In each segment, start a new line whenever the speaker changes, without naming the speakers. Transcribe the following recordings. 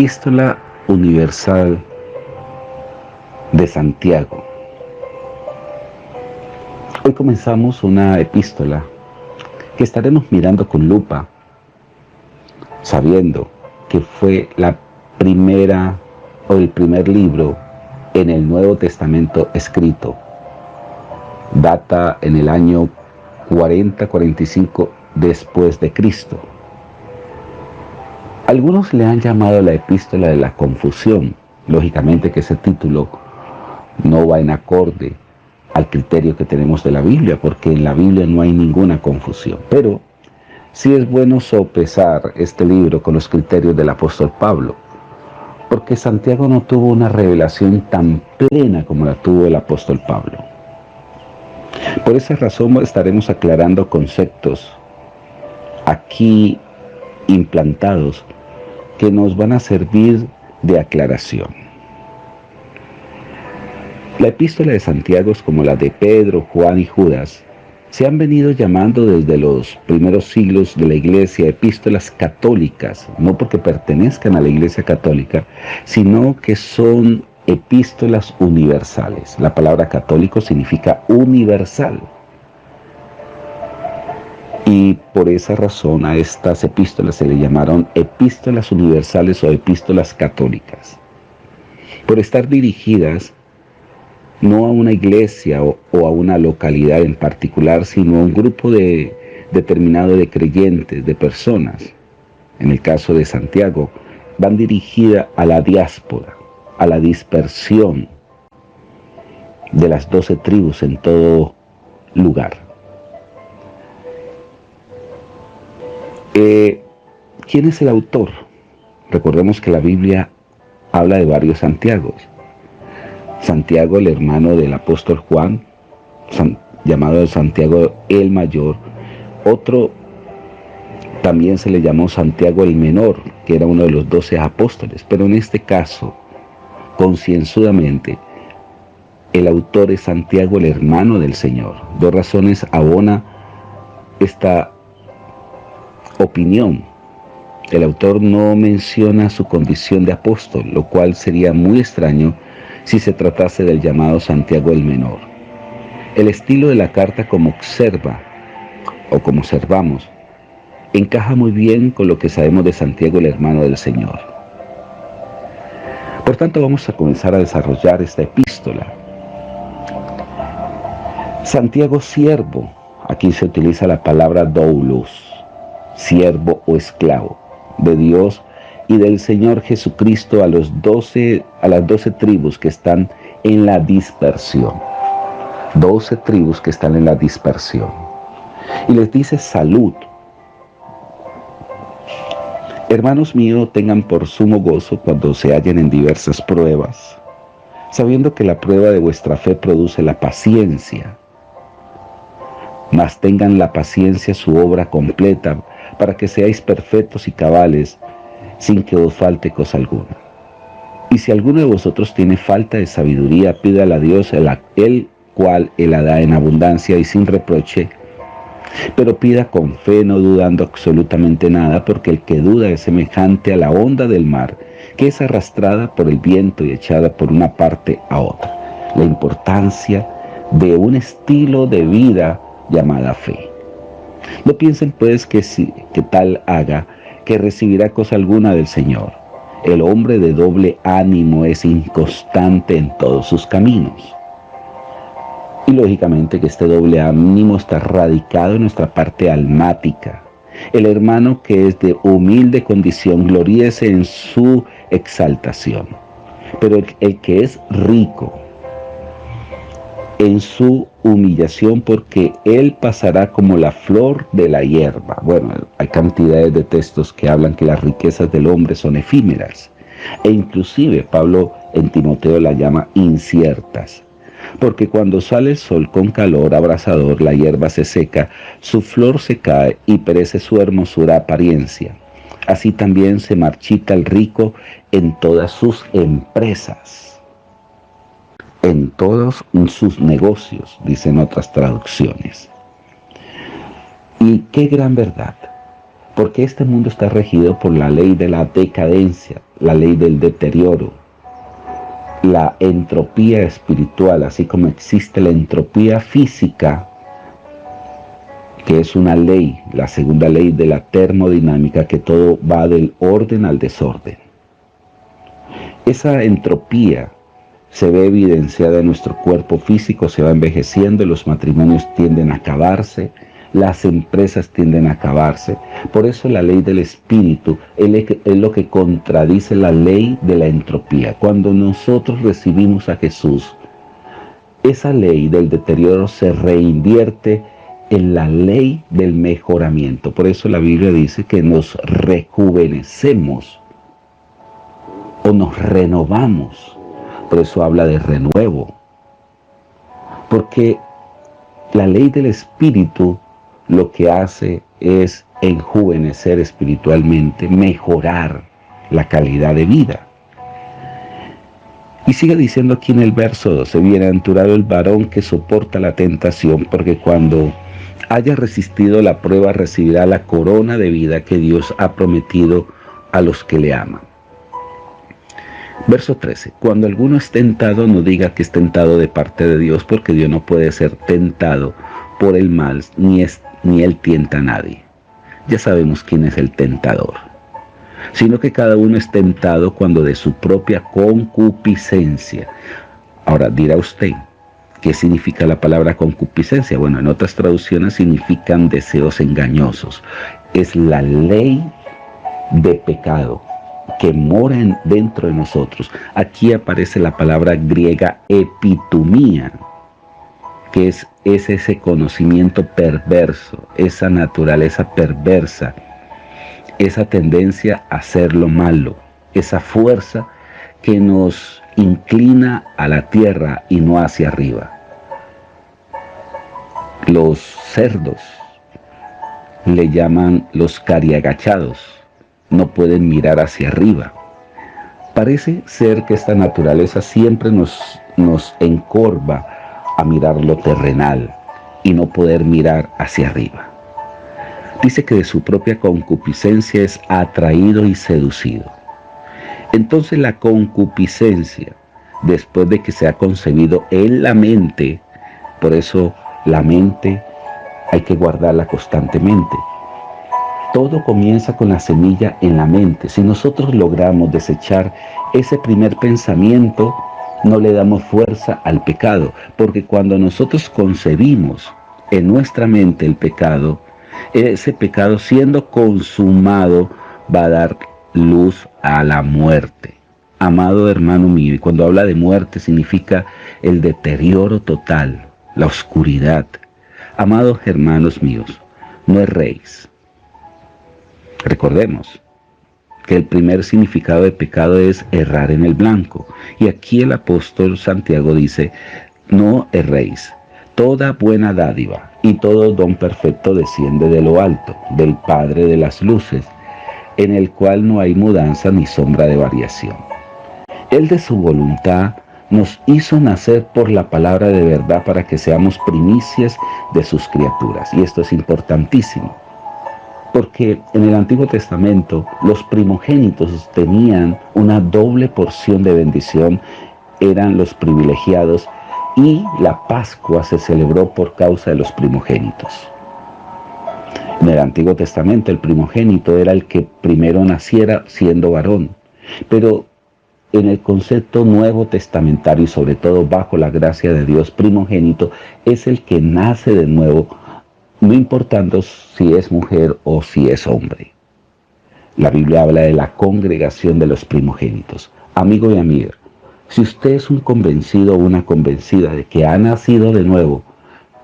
Epístola Universal de Santiago. Hoy comenzamos una epístola que estaremos mirando con lupa, sabiendo que fue la primera o el primer libro en el Nuevo Testamento escrito. Data en el año 40-45 después de Cristo. Algunos le han llamado la epístola de la confusión. Lógicamente que ese título no va en acorde al criterio que tenemos de la Biblia, porque en la Biblia no hay ninguna confusión. Pero sí es bueno sopesar este libro con los criterios del apóstol Pablo, porque Santiago no tuvo una revelación tan plena como la tuvo el apóstol Pablo. Por esa razón estaremos aclarando conceptos aquí implantados que nos van a servir de aclaración. La epístola de Santiago, como la de Pedro, Juan y Judas, se han venido llamando desde los primeros siglos de la iglesia epístolas católicas, no porque pertenezcan a la iglesia católica, sino que son epístolas universales. La palabra católico significa universal. Y por esa razón a estas epístolas se le llamaron epístolas universales o epístolas católicas, por estar dirigidas no a una iglesia o a una localidad en particular, sino a un grupo determinado de creyentes, de personas. En el caso de Santiago, van dirigidas a la diáspora, a la dispersión de las 12 tribus en todo lugar. ¿Quién es el autor? Recordemos que la Biblia habla de varios Santiagos. Santiago, el hermano del apóstol Juan, llamado Santiago el Mayor. Otro también se le llamó Santiago el Menor, que era uno de los 12 apóstoles. Pero en este caso, concienzudamente, el autor es Santiago, el hermano del Señor. Dos razones abona esta opinión. El autor no menciona su condición de apóstol, lo cual sería muy extraño si se tratase del llamado Santiago el Menor. El estilo de la carta, como observamos, encaja muy bien con lo que sabemos de Santiago el hermano del Señor. Por tanto, vamos a comenzar a desarrollar esta epístola. Santiago, siervo. Aquí se utiliza la palabra doulos, siervo o esclavo de Dios y del Señor Jesucristo a las 12 tribus que están en la dispersión. 12 tribus que están en la dispersión. Y les dice salud. Hermanos míos, tengan por sumo gozo cuando se hallen en diversas pruebas, sabiendo que la prueba de vuestra fe produce la paciencia. Mas tengan la paciencia su obra completa, para que seáis perfectos y cabales, sin que os falte cosa alguna. Y si alguno de vosotros tiene falta de sabiduría, pídala a Dios, el cual Él la da en abundancia y sin reproche, pero pida con fe, no dudando absolutamente nada, porque el que duda es semejante a la onda del mar, que es arrastrada por el viento y echada por una parte a otra. La importancia de un estilo de vida llamada fe. No piensen pues que tal haga, que recibirá cosa alguna del Señor. El hombre de doble ánimo es inconstante en todos sus caminos. Y lógicamente que este doble ánimo está radicado en nuestra parte almática. El hermano que es de humilde condición gloríese en su exaltación, pero el que es rico en su humillación, porque él pasará como la flor de la hierba. Bueno, hay cantidades de textos que hablan que las riquezas del hombre son efímeras, e inclusive Pablo en Timoteo la llama inciertas, porque cuando sale el sol con calor abrasador, la hierba se seca, su flor se cae y perece su hermosura apariencia. Así también se marchita el rico en todas sus empresas, en todos sus negocios, dicen otras traducciones. Y qué gran verdad. Porque este mundo está regido por la ley de la decadencia, la ley del deterioro, la entropía espiritual, así como existe la entropía física, que es una ley, la segunda ley de la termodinámica, que todo va del orden al desorden. Esa entropía se ve evidenciada en nuestro cuerpo físico, se va envejeciendo, los matrimonios tienden a acabarse, las empresas tienden a acabarse. Por eso la ley del espíritu es lo que contradice la ley de la entropía. Cuando nosotros recibimos a Jesús, esa ley del deterioro se reinvierte en la ley del mejoramiento. Por eso la Biblia dice que nos rejuvenecemos o nos renovamos. Por eso habla de renuevo. Porque la ley del espíritu lo que hace es enjuvenecer espiritualmente, mejorar la calidad de vida. Y sigue diciendo aquí en el verso 12, bienaventurado el varón que soporta la tentación, porque cuando haya resistido la prueba recibirá la corona de vida que Dios ha prometido a los que le aman. Verso 13, cuando alguno es tentado, no diga que es tentado de parte de Dios, porque Dios no puede ser tentado por el mal, ni él tienta a nadie. Ya sabemos quién es el tentador. Sino que cada uno es tentado cuando de su propia concupiscencia. Ahora dirá usted, ¿qué significa la palabra concupiscencia? Bueno, en otras traducciones significan deseos engañosos. Es la ley de pecado que mora dentro de nosotros. Aquí aparece la palabra griega epitumía, que es ese conocimiento perverso, esa naturaleza perversa, esa tendencia a hacer lo malo, esa fuerza que nos inclina a la tierra y no hacia arriba. Los cerdos le llaman los cariagachados, no pueden mirar hacia arriba. Parece ser que esta naturaleza siempre nos encorva a mirar lo terrenal y no poder mirar hacia arriba. Dice que de su propia concupiscencia es atraído y seducido. Entonces la concupiscencia, después de que se ha concebido en la mente, por eso la mente hay que guardarla constantemente. Todo comienza con la semilla en la mente. Si nosotros logramos desechar ese primer pensamiento, no le damos fuerza al pecado, porque cuando nosotros concebimos en nuestra mente el pecado, ese pecado siendo consumado va a dar luz a la muerte. Amado hermano mío, y cuando habla de muerte significa el deterioro total, la oscuridad. Amados hermanos míos, no erréis. Recordemos que el primer significado de pecado es errar en el blanco. Y aquí el apóstol Santiago dice, no erréis. Toda buena dádiva y todo don perfecto desciende de lo alto, del Padre de las luces, en el cual no hay mudanza ni sombra de variación. Él de su voluntad nos hizo nacer por la palabra de verdad para que seamos primicias de sus criaturas. Y esto es importantísimo, porque en el Antiguo Testamento los primogénitos tenían una doble porción de bendición, eran los privilegiados, y la Pascua se celebró por causa de los primogénitos. En el Antiguo Testamento el primogénito era el que primero naciera siendo varón, pero en el concepto nuevo testamentario y sobre todo bajo la gracia de Dios, primogénito es el que nace de nuevo, no importando si es mujer o si es hombre. La Biblia habla de la congregación de los primogénitos. Amigo y amiga, si usted es un convencido o una convencida de que ha nacido de nuevo,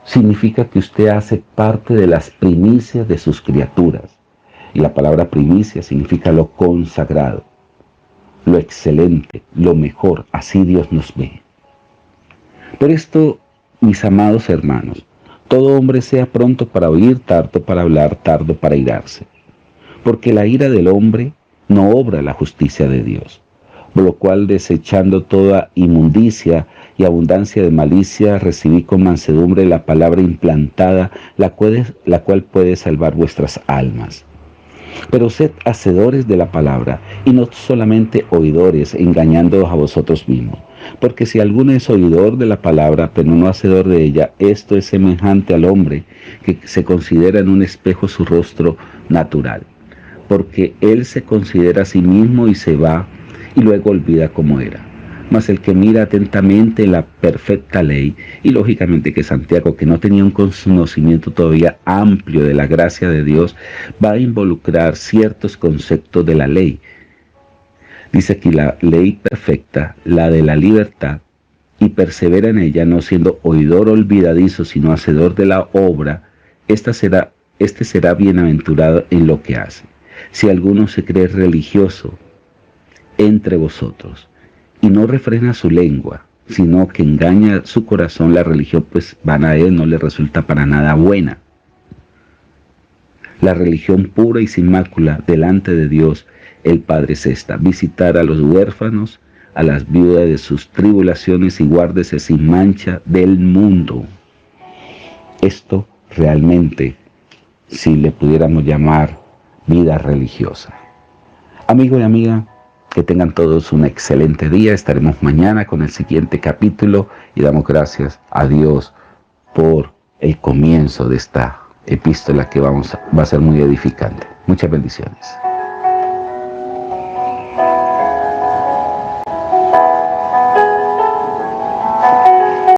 significa que usted hace parte de las primicias de sus criaturas. Y la palabra primicia significa lo consagrado, lo excelente, lo mejor. Así Dios nos ve. Por esto, mis amados hermanos, todo hombre sea pronto para oír, tardo para hablar, tardo para irarse. Porque la ira del hombre no obra la justicia de Dios. Por lo cual, desechando toda inmundicia y abundancia de malicia, recibí con mansedumbre la palabra implantada, la cual puede salvar vuestras almas. Pero sed hacedores de la palabra, y no solamente oidores, engañándoos a vosotros mismos. Porque si alguno es oidor de la palabra, pero no hacedor de ella, esto es semejante al hombre que se considera en un espejo su rostro natural. Porque él se considera a sí mismo y se va, y luego olvida cómo era. Mas el que mira atentamente la perfecta ley, y lógicamente que Santiago, que no tenía un conocimiento todavía amplio de la gracia de Dios, va a involucrar ciertos conceptos de la ley. Dice aquí la ley perfecta, la de la libertad, y persevera en ella, no siendo oidor olvidadizo, sino hacedor de la obra, este será bienaventurado en lo que hace. Si alguno se cree religioso entre vosotros, y no refrena su lengua, sino que engaña su corazón, la religión pues vana a él, no le resulta para nada buena. La religión pura y sin mácula delante de Dios el Padre es esta: visitar a los huérfanos, a las viudas de sus tribulaciones, y guárdese sin mancha del mundo. Esto realmente, si le pudiéramos llamar vida religiosa. Amigo y amiga, que tengan todos un excelente día. Estaremos mañana con el siguiente capítulo y damos gracias a Dios por el comienzo de esta epístola que va a ser muy edificante. Muchas bendiciones.